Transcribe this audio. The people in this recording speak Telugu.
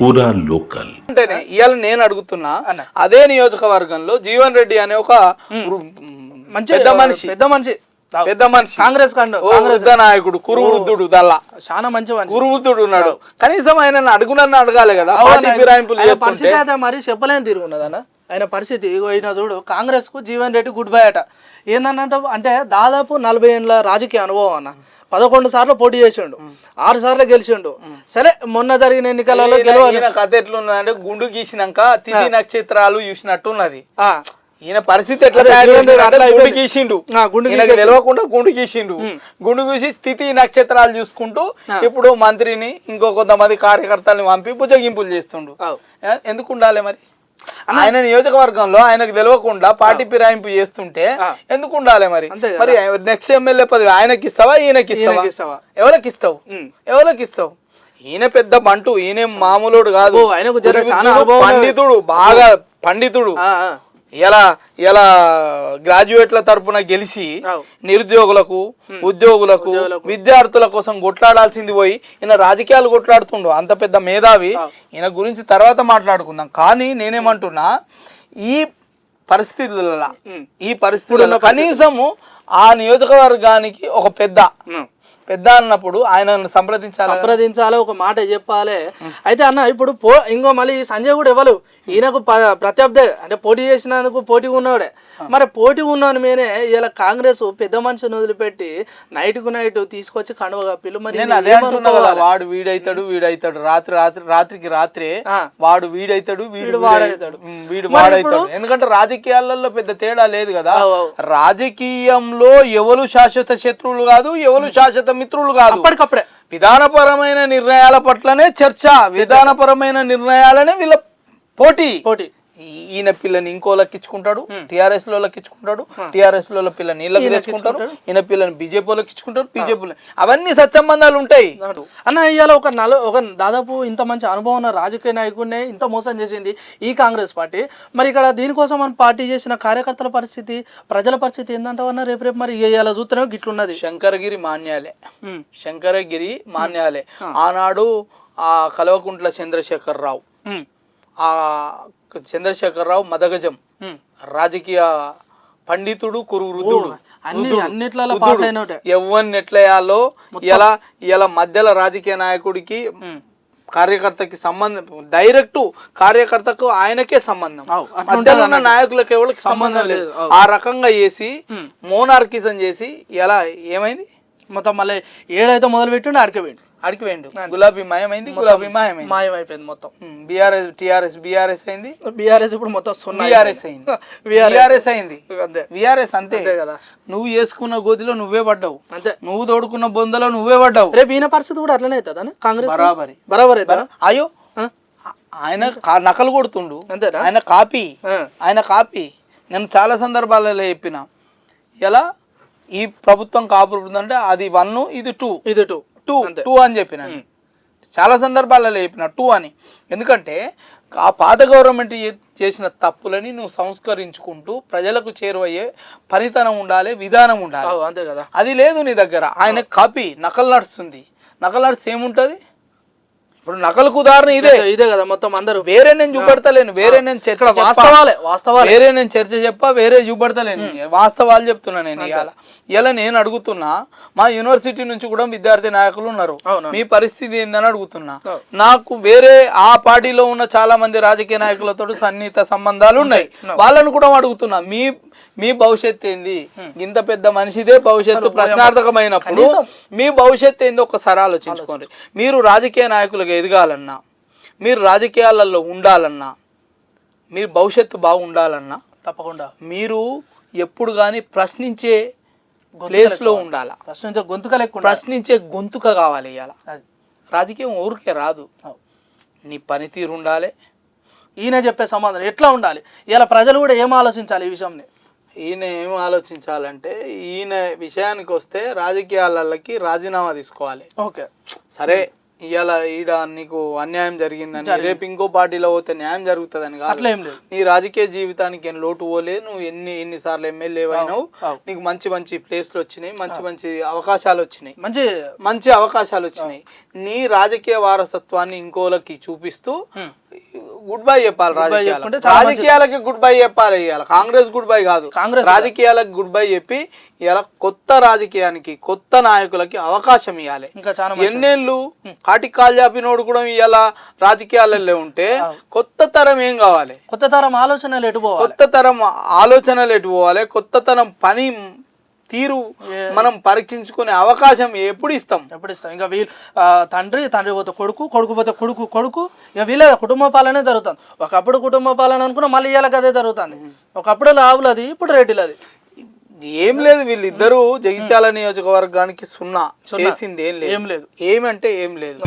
పూరా లోకల్ అంటేనే ఇవాళ నేను అడుగుతున్నా అదే నియోజకవర్గంలో జీవన్ రెడ్డి అనే ఒక మంచి పెద్ద మనిషి కాంగ్రెస్ నాయకుడు కురువృద్ధుడు దల్లా చాలా మంచి కురువృద్ధుడు ఉన్నాడు. కనీసం ఆయన అడుగునన్నా అడగాలి కదా. పరిస్థితి అయితే మరి చెప్పలేని తిరుగున్నదన్న ఆయన పరిస్థితి. అయినా చూడు, కాంగ్రెస్ కు జీవన్ రెడ్డి గుడ్ బై అట. ఏందన్నంటే అంటే దాదాపు 40 ఏళ్ళ రాజకీయ అనుభవం అన్న. 11 సార్లు పోటీ చేసిండు, 6 సార్లు గెలిచిండు. సరే మొన్న జరిగిన ఎన్నికలలో గెలవాలి. కథ ఎట్లున్నదంటే గుండు గీసినాక తిథి నక్షత్రాలు చూసినట్టున్నది. ఈయన పరిస్థితి ఎట్లా గుండు గీసిండు, తెలియకుండా గుండు గీసిండు. గుండు గీసి తిథి నక్షత్రాలు చూసుకుంటూ ఇప్పుడు మంత్రిని ఇంకో కొంతమంది కార్యకర్తల్ని పంపి బుజ్జగింపులు చేస్తుండు. ఎందుకు ఉండాలి మరి? ఆయన నియోజకవర్గంలో ఆయనకు తెలియకుండా పార్టీ ఫిరాయింపు చేస్తుంటే ఎందుకు ఉండాలి మరి? మరి నెక్స్ట్ ఎమ్మెల్యే పదవి ఆయనకి ఇస్తావా, ఈయనకి ఇస్తావా? ఎవరికి ఇస్తావు? ఈయన పెద్ద బంటు, ఈయన మామూలుడు కాదు, పండితుడు, బాగా పండితుడు. ఎలా గ్రాడ్యుయేట్ల తరపున గెలిచి నిరుద్యోగులకు, ఉద్యోగులకు, విద్యార్థుల కోసం కొట్లాడాల్సింది పోయి ఈయన రాజకీయాలు కొట్లాడుతుండు. అంత పెద్ద మేధావి. ఈయన గురించి తర్వాత మాట్లాడుకుందాం. కానీ నేనేమంటున్నా, ఈ పరిస్థితులలో కనీసము ఆ నియోజకవర్గానికి ఒక పెద్ద అన్నప్పుడు ఆయనను సంప్రదించాలి, ఒక మాట చెప్పాలి. అయితే అన్న ఇప్పుడు ఇంకో మళ్ళీ సంజయ్ కూడా ఇవ్వలు, ఈయనకు ప్రత్యర్థి అంటే పోటీ చేసినందుకు పోటీ ఉన్నవాడే. మరి పోటీ ఉన్నవాని మీదే ఇలా కాంగ్రెస్ పెద్ద మనిషిని వదిలిపెట్టి నైట్ తీసుకొచ్చి కండువ కప్పిలు. మరి వాడు వీడైతాడు రాత్రికి రాత్రే వాడు వీడైతాడు ఎందుకంటే రాజకీయాలలో పెద్ద తేడా లేదు కదా. రాజకీయంలో ఎవరు శాశ్వత శత్రువులు కాదు, ఎవరు శాశ్వత మిత్రులు కాదు. అప్పటికప్పుడే విధానపరమైన నిర్ణయాల పట్లనే చర్చ, విధానపరమైన నిర్ణయాలనే వీళ్ళ పోటీ. ఈయన పిల్లని ఇంకోళ్ళకి ఇచ్చుకుంటాడు, టిఆర్ఎస్ లోకి ఇచ్చుకుంటాడు, టిఆర్ఎస్ లో పిల్లని వీళ్ళకి తెచ్చుకుంటారు, ఈయన పిల్లని బీజేపీలోకి ఇచ్చుకుంటారు, బీజేపీలో. అవన్నీ సత్సంబంధాలు ఉంటాయి అన్న. ఇవాళ ఒక దాదాపు ఇంత మంచి అనుభవం ఉన్న రాజకీయ నాయకుడిని ఇంత మోసం చేసింది ఈ కాంగ్రెస్ పార్టీ. మరి ఇక్కడ దీనికోసం మనం పార్టీ చేసిన కార్యకర్తల పరిస్థితి, ప్రజల పరిస్థితి ఏంటంటావన్నా? రేపు మరి ఇలా చూస్తేనే గిట్లున్నది. శంకరగిరి మాన్యాలే ఆనాడు ఆ కల్వకుంట్ల చంద్రశేఖరరావు మదగజం రాజకీయ పండితుడు, కురువృద్ధుడు, ఎవరిని ఎట్లయాలో ఇలా మధ్యలో రాజకీయ నాయకుడికి కార్యకర్తకి సంబంధం, డైరెక్ట్ కార్యకర్తకు ఆయనకే సంబంధం, మధ్యలో ఉన్న నాయకులకు ఎవరికి సంబంధం లేదు. ఆ రకంగా చేసి మోనార్కిజం చేసి ఎలా ఏమైంది మొత్తం మళ్ళీ ఏడైతే మొదలు పెట్టిండు అడిగిపోయిండు. గులాబీ మాయమైపోయింది మొత్తం. బీఆర్ఎస్ అయింది. బీఆర్ఎస్ ఇప్పుడు మొత్తం బీఆర్ఎస్ అంతే కదా. నువ్వు చేసుకున్న గోతిలో నువ్వే పడ్డావు, అంతే. నువ్వు తోడుకున్న బొందలో నువ్వే పడ్డావు. రేపు ఈయన పరిస్థితి కూడా అట్లనే అవుతుంది కాంగ్రెస్ బరాబర్ అవుతా. అయ్యో ఆయన నకలు కొడుతుండు, ఆయన కాపీ. నేను చాలా సందర్భాలలో చెప్పిన, ఎలా ఈ ప్రభుత్వం కాపురుతుంది అంటే అది 1, ఇది 2 అని చెప్పిన. చాలా సందర్భాలలో చెప్పిన 2 అని. ఎందుకంటే ఆ పాత గవర్నమెంట్ చేసిన తప్పులని నువ్వు సంస్కరించుకుంటూ ప్రజలకు చేరువయ్యే పనితనం ఉండాలి, విధానం ఉండాలి. అంతే కదా. అది లేదు నీ దగ్గర. ఆయన కాపీ నకలు నడుస్తుంది. నకలు నడిచి ఏముంటది? ఇప్పుడు నకలకు ఉదాహరణ ఇదే కదా. మొత్తం అందరూ వేరే నేను చూపెడతలేను, వేరే నేను చర్చ చెప్పా, వేరే చూపెడతలేను, వాస్తవాలు చెప్తున్నా నేను. ఇలా నేను అడుగుతున్నా, మా యూనివర్సిటీ నుంచి కూడా విద్యార్థి నాయకులు ఉన్నారు, మీ పరిస్థితి ఏందని అడుగుతున్నా. నాకు వేరే ఆ పార్టీలో ఉన్న చాలా మంది రాజకీయ నాయకులతో సన్నిహిత సంబంధాలు ఉన్నాయి, వాళ్ళని కూడా అడుగుతున్నా, మీ భవిష్యత్తు ఏంది? ఇంత పెద్ద మనిషిదే భవిష్యత్తు ప్రశ్నార్థకమైనప్పుడు మీ భవిష్యత్తు ఏంది ఒక్కసారి ఆలోచించుకోండి. మీరు రాజకీయ నాయకులుగా ఎదగాలన్నా, మీరు రాజకీయాలలో ఉండాలన్నా, మీరు భవిష్యత్తు బాగుండాలన్నా తప్పకుండా మీరు ఎప్పుడు కానీ ప్రశ్నించే ప్లేస్లో ఉండాలా. ప్రశ్నించే గొంతుక కావాలి. ఇవాళ రాజకీయం ఊరికే రాదు, నీ పనితీరు ఉండాలి. ఈయన చెప్పే సమాధానం ఎట్లా ఉండాలి? ఇలా ప్రజలు కూడా ఏం ఆలోచించాలి ఈ విషయంని? ఈయన ఏం ఆలోచించాలంటే, ఈయన విషయానికి వస్తే రాజకీయాలకి రాజీనామా తీసుకోవాలి. ఓకే, సరే ఇవాళ ఈడ నీకు అన్యాయం జరిగిందని రేపు ఇంకో పార్టీలో పోతే న్యాయం జరుగుతుందని కాదు. అట్లా ఏం లేదు. నీ రాజకీయ జీవితానికి ఏం లోటు పోలేదు. నువ్వు ఎన్నిసార్లు ఎమ్మెల్యే అయినావు, నీకు మంచి మంచి ప్లేస్లు వచ్చినాయి, మంచి అవకాశాలు వచ్చినాయి, మంచి అవకాశాలు వచ్చినాయి. నీ రాజకీయ వారసత్వాన్ని ఇంకోలకి చూపిస్తూ గుడ్ బై చెప్పాలి. రాజకీయాలకి గుడ్ బై చెప్పాలి. ఇవాళ కాంగ్రెస్ గుడ్ బై కాదు, రాజకీయాలకు గుడ్ బై చెప్పి ఇలా కొత్త రాజకీయానికి కొత్త నాయకులకి అవకాశం ఇవ్వాలి. ఎన్నేళ్ళు కాటికి కాలు చాపినోడు కూడా ఇలా రాజకీయాలలో ఉంటే కొత్త తరం ఏం కావాలి? కొత్త తరం ఆలోచనలు ఎటు పోవాలి? కొత్త తరం ఆలోచనలు ఎటు పోవాలి? కొత్త తరం పని తీరు మనం పరీక్షించుకునే అవకాశం ఎప్పుడు ఇస్తాం? ఇంకా వీళ్ళు తండ్రి పోతే కొడుకు పోతే కొడుకు ఇక వీళ్ళ కుటుంబ పాలనే జరుగుతుంది. ఒకప్పుడు కుటుంబ పాలన అనుకున్నా మళ్ళీ ఇవాళకి అదే జరుగుతుంది. ఒకప్పుడు లావులది, ఇప్పుడు రేటులది. ఏం లేదు, వీళ్ళిద్దరూ జగిత్యాల నియోజకవర్గానికి సున్నా చేసింది ఏం లేదు. ఏమంటే ఏం లేదు.